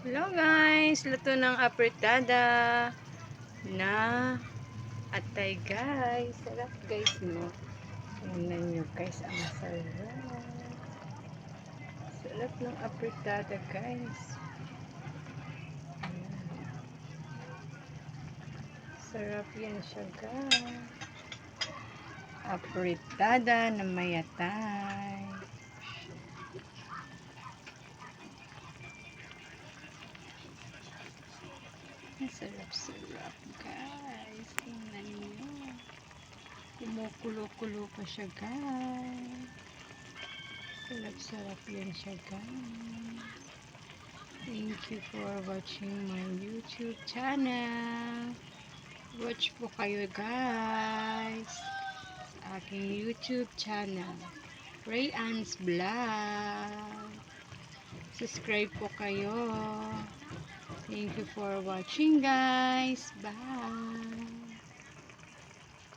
Hello guys, luto ng apretada na atay guys. Sarap guys no. Tingnan nyo guys, ang sarap. Sarap ng apretada guys. Ayan. Sarap yan siya guys. Apretada na may atay. Ang sarap-sarap guys. Tingnan nyo. Kumukulo-kulo pa siya guys. Sarap-sarap yan siya guys. Thank you for watching my YouTube channel. Watch po kayo guys sa aking YouTube channel, Rayann's Vlog. Subscribe po kayo. Thank you for watching guys. Bye.